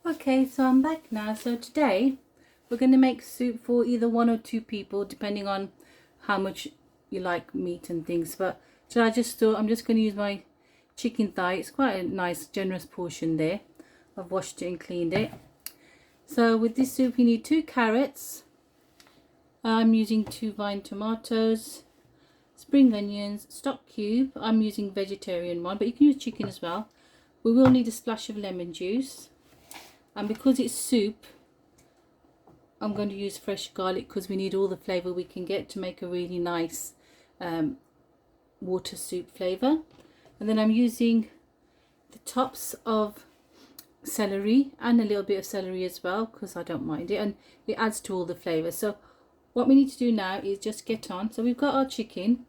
Okay, so I'm back now. So today we're going to make soup for either one or two people, depending on how much you like meat and things. But so I just thought I'm just going to use my chicken thigh. It's quite a nice, generous portion there. I've washed it and cleaned it. So with this soup, you need 2 carrots. I'm using 2 vine tomatoes, spring onions, stock cube. I'm using vegetarian one, but you can use chicken as well. We will need a splash of lemon juice. And because it's soup, I'm going to use fresh garlic because we need all the flavour we can get to make a really nice water soup flavour. And then I'm using the tops of celery and a little bit of celery as well because I don't mind it, and it adds to all the flavour. So what we need to do now is just get on. So we've got our chicken,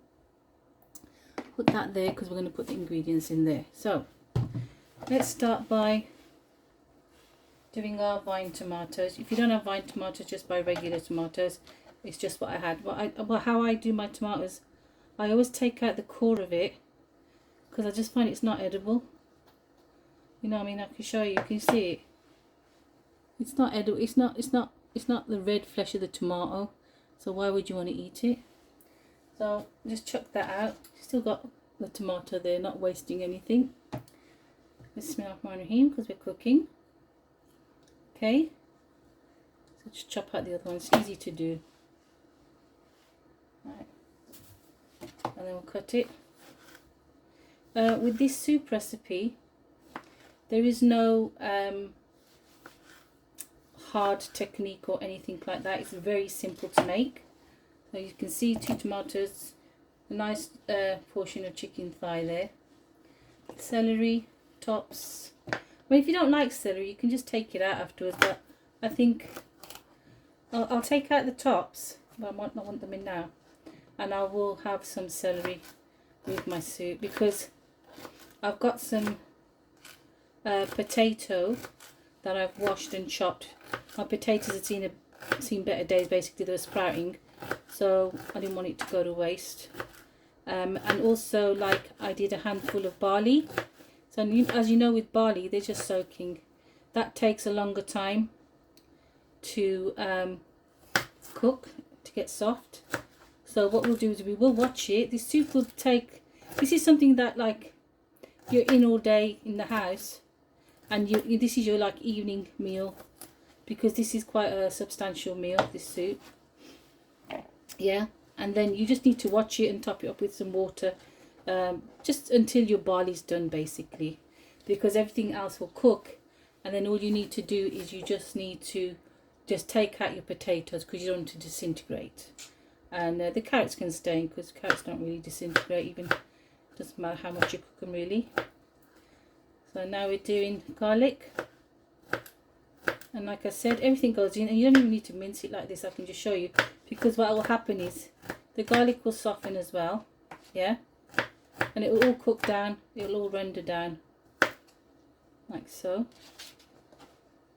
put that there because we're going to put the ingredients in there. So let's start by doing our vine tomatoes. If you don't have vine tomatoes, just buy regular tomatoes. It's just what I had. How I do my tomatoes, I always take out the core of it because I just find it's not edible. You know what I mean? I can show you. You can see it. It's not edible. It's not the red flesh of the tomato. So why would you want to eat it? So just chuck that out. Still got the tomato there, not wasting anything. Bismillahirrahmanirrahim, because we're cooking. Okay, so just chop out the other one. It's easy to do. Right. And then we'll cut it. With this soup recipe, there is no hard technique or anything like that. It's very simple to make. So you can see 2 tomatoes, a nice portion of chicken thigh there, celery tops. Well, if you don't like celery, you can just take it out afterwards, but I think I'll take out the tops, but I might not want them in now. And I will have some celery with my soup because I've got some potato that I've washed and chopped. My potatoes have seen better days, basically. They were sprouting, so I didn't want it to go to waste. And also, like, I did a handful of barley. So as you know, with barley, they're just soaking. That takes a longer time to cook, to get soft. So what we'll do is we will watch it. This soup will take, this is something that like you're in all day in the house, and this is your like evening meal, because this is quite a substantial meal, this soup. Yeah, and then you just need to watch it and top it up with some water. Just until your barley's done, basically, because everything else will cook, and then all you need to do is you just need to just take out your potatoes because you don't want to disintegrate, and the carrots can stay because carrots don't really disintegrate, even doesn't matter how much you cook them really. So now we're doing garlic, and like I said, everything goes in, and you don't even need to mince it like this. I can just show you, because what will happen is the garlic will soften as well. Yeah. And it will all cook down, it will all render down, like so.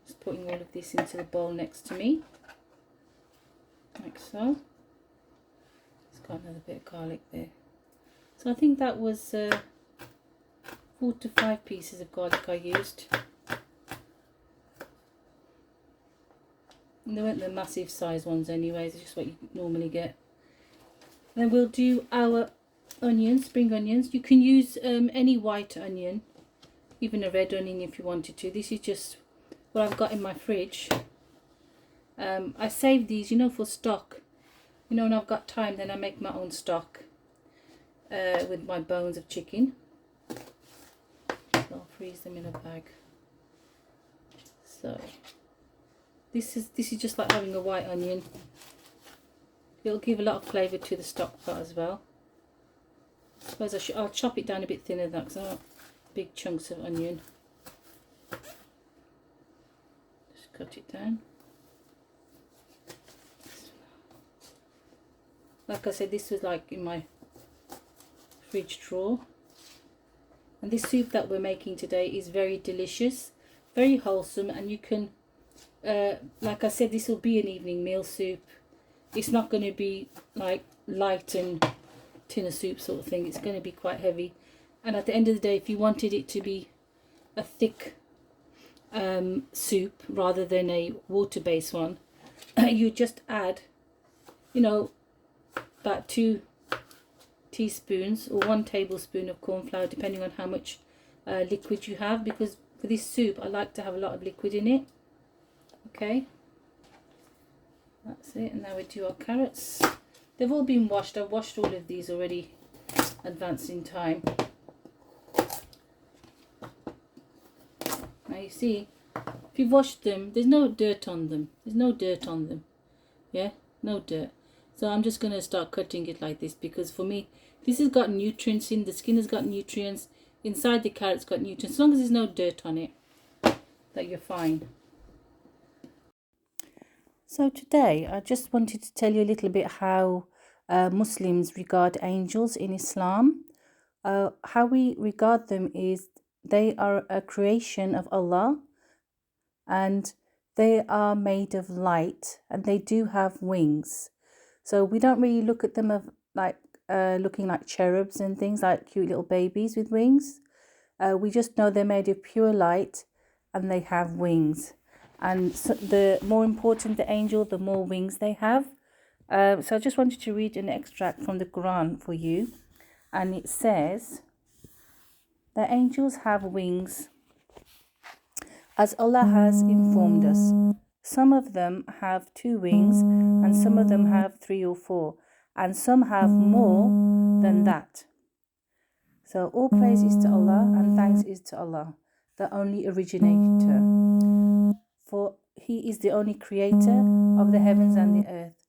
Just putting all of this into the bowl next to me, like so. It's got another bit of garlic there. So I think that was 4 to 5 pieces of garlic I used. And they weren't the massive size ones anyways, it's just what you normally get. And then we'll do our onions, spring onions. You can use any white onion, even a red onion if you wanted to. This is just what I've got in my fridge. I save these, you know, for stock. You know, when I've got time, then I make my own stock with my bones of chicken. So I'll freeze them in a bag. So this is just like having a white onion. It'll give a lot of flavour to the stock pot as well. I suppose I'll chop it down a bit thinner than that because I want big chunks of onion. Just cut it down. Like I said, this was like in my fridge drawer. And this soup that we're making today is very delicious, very wholesome, and you can, like I said, this will be an evening meal soup. It's not going to be like light and tin of soup sort of thing. It's going to be quite heavy, and at the end of the day, if you wanted it to be a thick soup rather than a water-based one, you just add, you know, about 2 teaspoons or 1 tablespoon of corn flour, depending on how much liquid you have, because for this soup I like to have a lot of liquid in it. Okay, that's it. And now we do our carrots. They've all been washed. I've washed all of these already, advanced in time. Now you see, if you've washed them, there's no dirt on them. There's no dirt on them. Yeah, no dirt. So I'm just going to start cutting it like this, because for me, this has got nutrients in, the skin has got nutrients, inside the carrot's got nutrients. As long as there's no dirt on it, that you're fine. So today I just wanted to tell you a little bit how Muslims regard angels in Islam. How we regard them is they are a creation of Allah, and they are made of light, and they do have wings. So we don't really look at them of like looking like cherubs and things, like cute little babies with wings. We just know they're made of pure light and they have wings. And so the more important the angel, the more wings they have. So I just wanted to read an extract from the Quran for you. And it says, the angels have wings, as Allah has informed us. Some of them have 2 wings, and some of them have 3 or 4, and some have more than that. So all praise is to Allah, and thanks is to Allah, the only originator. For He is the only creator of the heavens and the earth.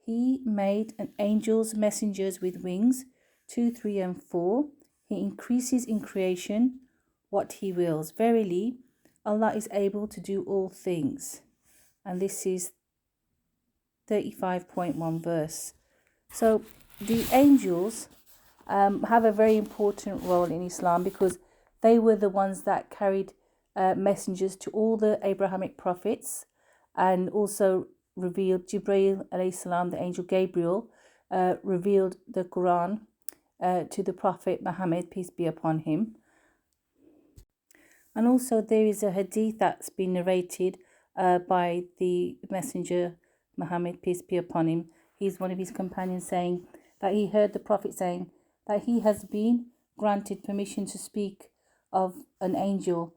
He made an angels messengers with wings, 2, 3, and 4. He increases in creation what He wills. Verily, Allah is able to do all things. And this is 35.1 verse. So the angels have a very important role in Islam, because they were the ones that carried messengers to all the Abrahamic prophets, and also revealed Jibreel alayhi salam, the angel Gabriel, revealed the Quran to the Prophet Muhammad, peace be upon him. And also there is a hadith that's been narrated by the messenger Muhammad, peace be upon him. He's one of his companions, saying that he heard the Prophet saying that he has been granted permission to speak of an angel,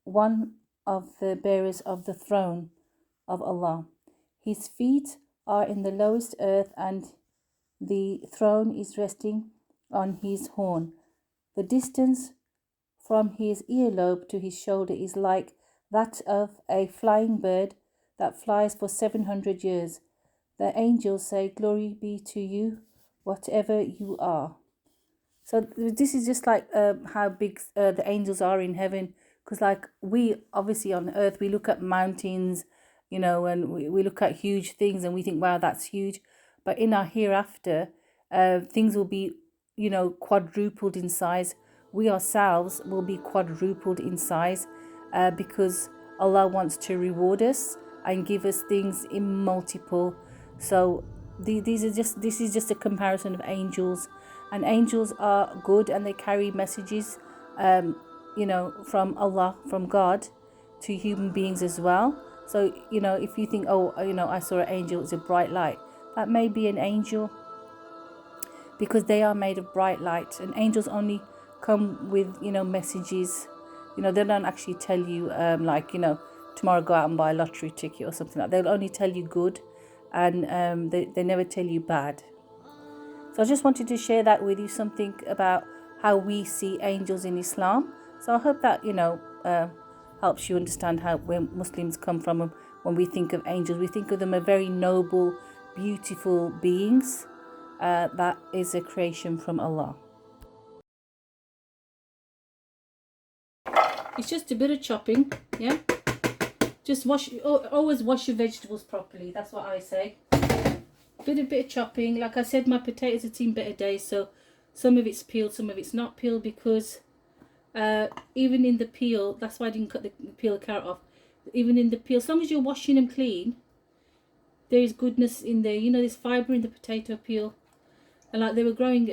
one of the bearers of the throne of Allah. His feet are in the lowest earth, and the throne is resting on his horn. The distance from his earlobe to his shoulder is like that of a flying bird that flies for 700 years. The angels say, "Glory be to you, whatever you are." So this is just like how big the angels are in heaven. Because like we obviously on earth, we look at mountains, you know, and we look at huge things and we think, wow, that's huge. But in our hereafter, things will be, you know, quadrupled in size. We ourselves will be quadrupled in size because Allah wants to reward us and give us things in multiple. So this is just a comparison of angels. And angels are good, and they carry messages, you know, from Allah, from God, to human beings as well. So, you know, if you think, oh, you know, I saw an angel, it's a bright light, that may be an angel, because they are made of bright light. And angels only come with, you know, messages. You know, they don't actually tell you, like, you know, tomorrow go out and buy a lottery ticket or something like that. They'll only tell you good, and they never tell you bad. So I just wanted to share that with you, something about how we see angels in Islam. So I hope that, you know, helps you understand how where Muslims come from. When we think of angels, we think of them as very noble, beautiful beings. That is a creation from Allah. It's just a bit of chopping, yeah. Just always wash your vegetables properly. That's what I say. Bit of chopping. Like I said, my potatoes have seen better days, so some of it's peeled, some of it's not peeled, because even in the peel, that's why I didn't cut the peel the carrot off. Even in the peel, as long as you're washing them clean, there is goodness in there. You know, there's fibre in the potato peel, and like they were growing,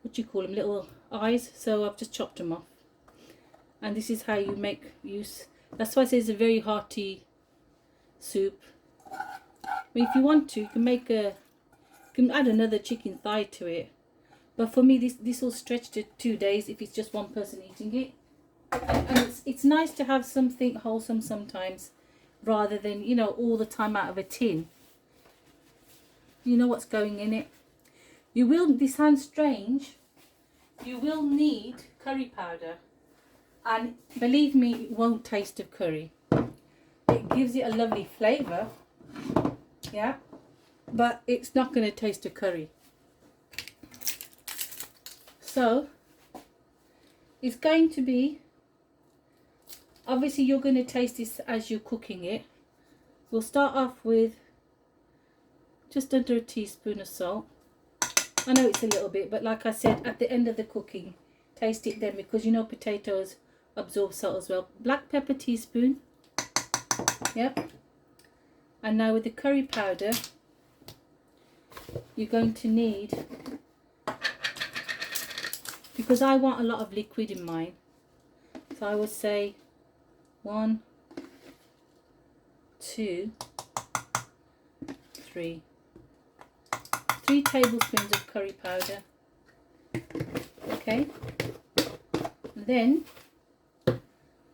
what do you call them, little eyes. So I've just chopped them off. and this is how you make use. That's why I say it's a very hearty soup. I mean, if you want to, you can make a, you can add another chicken thigh to it. But for me, this will stretch to 2 days if it's just one person eating it. And it's nice to have something wholesome sometimes, rather than, you know, all the time out of a tin. You know what's going in it. You will, this sounds strange, you will need curry powder. And believe me, it won't taste of curry. It gives it a lovely flavour, yeah, but it's not going to taste of curry. So it's going to be, obviously you're going to taste this as you're cooking it. We'll start off with just under a teaspoon of salt. I know it's a little bit, but like I said, at the end of the cooking, taste it then, because you know potatoes absorb salt as well. Black pepper teaspoon. Yep. And now with the curry powder, you're going to need, because I want a lot of liquid in mine, so I would say 1, 2, 3 tablespoons of curry powder. Okay, and then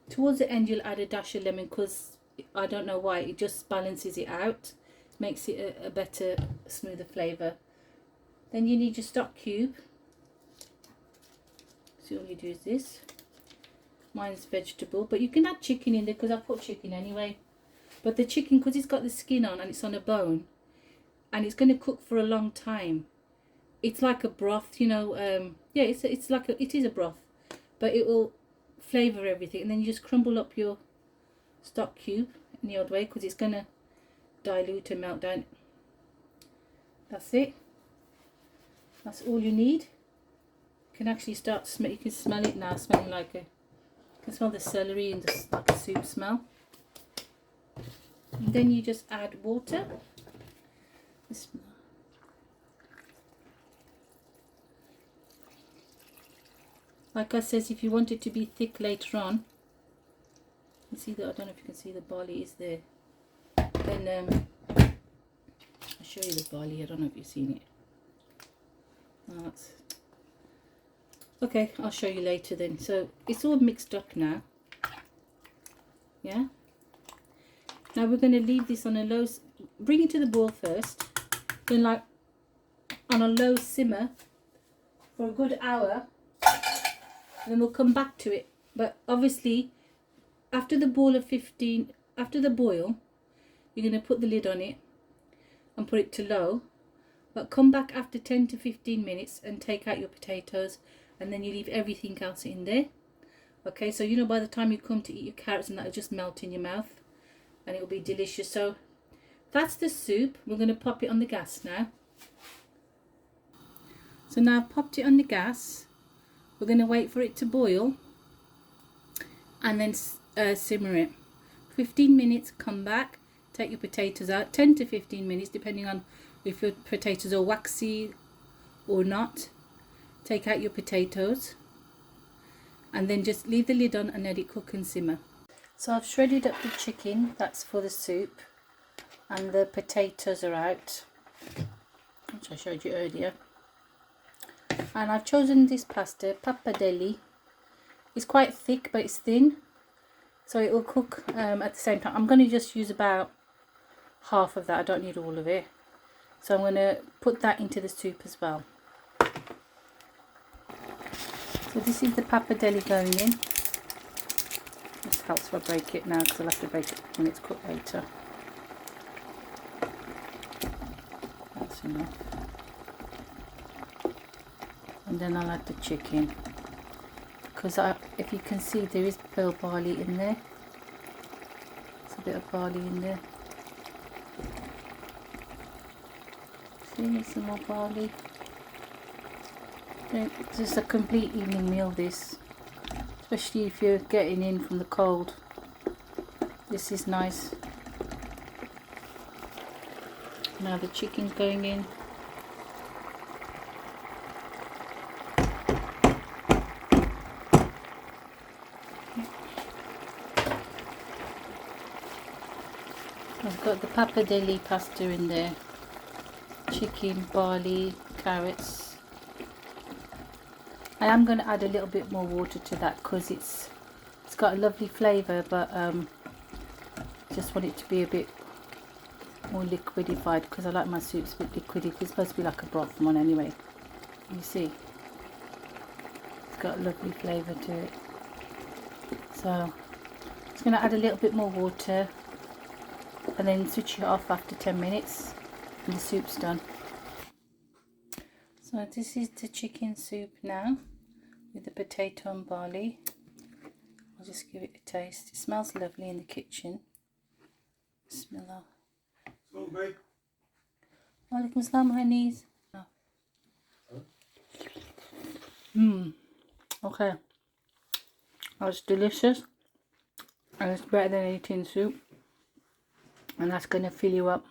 towards the end you'll add a dash of lemon, because I don't know why, it just balances it out, makes it a better, smoother flavour. Then you need your stock cube. So all you do is this. Mine's vegetable, but you can add chicken in there, because I put chicken anyway. But the chicken, because it's got the skin on and it's on a bone, and it's going to cook for a long time, it's like a broth, you know. Yeah, it's like it is a broth, but it will flavour everything. And then you just crumble up your stock cube in the odd way, because it's going to dilute and melt down. That's it. That's all you need. You can actually start smell. You can smell it now, smelling like a. You can smell the celery and just like a soup smell. And then you just add water. Like I says, if you want it to be thick later on, you see that, I don't know if you can see the barley is there. Then I'll show you the barley. I don't know if you've seen it. Oh, that's okay. I'll show you later then. So it's all mixed up now. Yeah. Now we're going to leave this on a low. Bring it to the boil first. Then, like on a low simmer for a good hour. And then we'll come back to it. But obviously, after the boil, you're going to put the lid on it and put it to low. But come back after 10 to 15 minutes and take out your potatoes, and then you leave everything else in there. Okay, so you know, by the time you come to eat your carrots and that will just melt in your mouth, and it will be delicious. So that's the soup. We're going to pop it on the gas now. So now I've popped it on the gas. We're going to wait for it to boil and then simmer it. 15 minutes, come back, take your potatoes out. 10 to 15 minutes, depending on if your potatoes are waxy or not. Take out your potatoes and then just leave the lid on and let it cook and simmer. So I've shredded up the chicken, that's for the soup, and the potatoes are out, which I showed you earlier. And I've chosen this pasta, pappardelle. It's quite thick, but it's thin, so it will cook at the same time. I'm going to just use about half of that. I don't need all of it, so I'm going to put that into the soup as well. So this is the pappardelle going in. This helps if I break it now, because I'll have to break it when it's cooked later. That's enough. And then I'll add the chicken, because if you can see, there is pearl barley in there. There's a bit of barley in there. See, there's some more barley. It's just a complete evening meal, this, especially if you're getting in from the cold. This is nice. Now the chicken's going in. I've got the pappardelle pasta in there, chicken, barley, carrots. I am going to add a little bit more water to that because it's got a lovely flavour, but just want it to be a bit more liquidified because I like my soups a bit liquidy. It's supposed to be like a broth one anyway. You see, it's got a lovely flavour to it. So it's going to add a little bit more water and then switch it off after 10 minutes and the soup's done. So this is the chicken soup now with the potato and barley. I'll just give it a taste. It smells lovely in the kitchen. Bismillah. Walaikum salam, honeys. Okay. That's delicious. And it's better than any tin soup. And that's going to fill you up.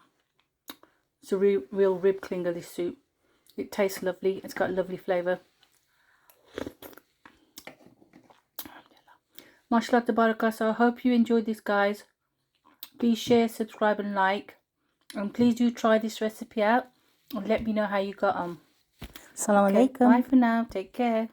It's a real rib clinger, this soup. It tastes lovely. It's got a lovely flavour. Mashallah tabarakah. So I hope you enjoyed this, guys. Please share, subscribe and like. And please do try this recipe out. And let me know how you got on. Assalamu alaikum. Bye for now. Take care.